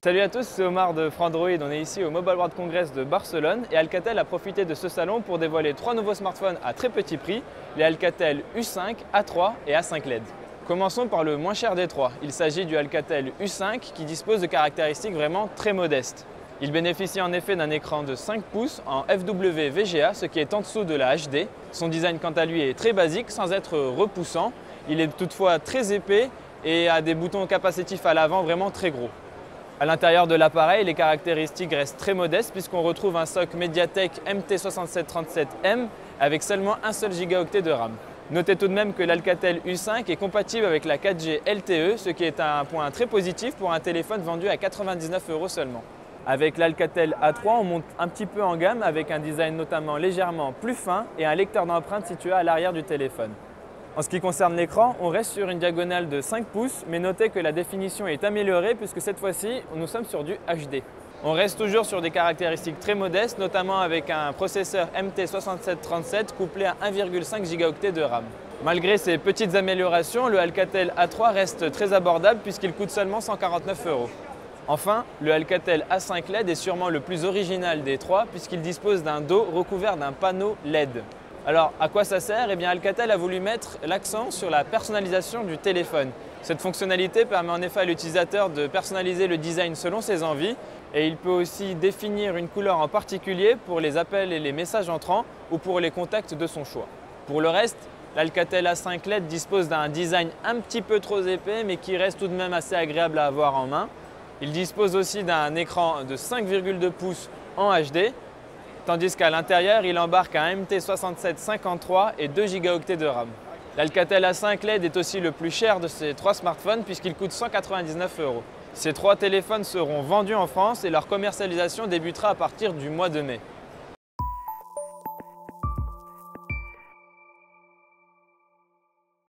Salut à tous, c'est Omar de Frandroid. On est ici au Mobile World Congress de Barcelone et Alcatel a profité de ce salon pour dévoiler trois nouveaux smartphones à très petit prix, les Alcatel U5, A3 et A5 LED. Commençons par le moins cher des trois. Il s'agit du Alcatel U5 qui dispose de caractéristiques vraiment très modestes. Il bénéficie en effet d'un écran de 5 pouces en FW VGA, ce qui est en dessous de la HD. Son design quant à lui est très basique sans être repoussant. Il est toutefois très épais et a des boutons capacitifs à l'avant vraiment très gros. À l'intérieur de l'appareil, les caractéristiques restent très modestes puisqu'on retrouve un SoC MediaTek MT6737M avec seulement un seul gigaoctet de RAM. Notez tout de même que l'Alcatel U5 est compatible avec la 4G LTE, ce qui est un point très positif pour un téléphone vendu à 99 € seulement. Avec l'Alcatel A3, on monte un petit peu en gamme avec un design notamment légèrement plus fin et un lecteur d'empreintes situé à l'arrière du téléphone. En ce qui concerne l'écran, on reste sur une diagonale de 5 pouces, mais notez que la définition est améliorée puisque cette fois-ci, nous sommes sur du HD. On reste toujours sur des caractéristiques très modestes, notamment avec un processeur MT6737 couplé à 1,5 gigaoctet de RAM. Malgré ces petites améliorations, le Alcatel A3 reste très abordable puisqu'il coûte seulement 149 €. Enfin, le Alcatel A5 LED est sûrement le plus original des trois puisqu'il dispose d'un dos recouvert d'un panneau LED. Alors, à quoi ça sert? Eh bien, Alcatel a voulu mettre l'accent sur la personnalisation du téléphone. Cette fonctionnalité permet en effet à l'utilisateur de personnaliser le design selon ses envies et il peut aussi définir une couleur en particulier pour les appels et les messages entrants ou pour les contacts de son choix. Pour le reste, l'Alcatel A5 LED dispose d'un design un petit peu trop épais mais qui reste tout de même assez agréable à avoir en main. Il dispose aussi d'un écran de 5,2 pouces en HD. Tandis qu'à l'intérieur, il embarque un MT6753 et 2 gigaoctets de RAM. L'Alcatel A5 LED est aussi le plus cher de ces trois smartphones puisqu'il coûte 199 €. Ces trois téléphones seront vendus en France et leur commercialisation débutera à partir du mois de mai.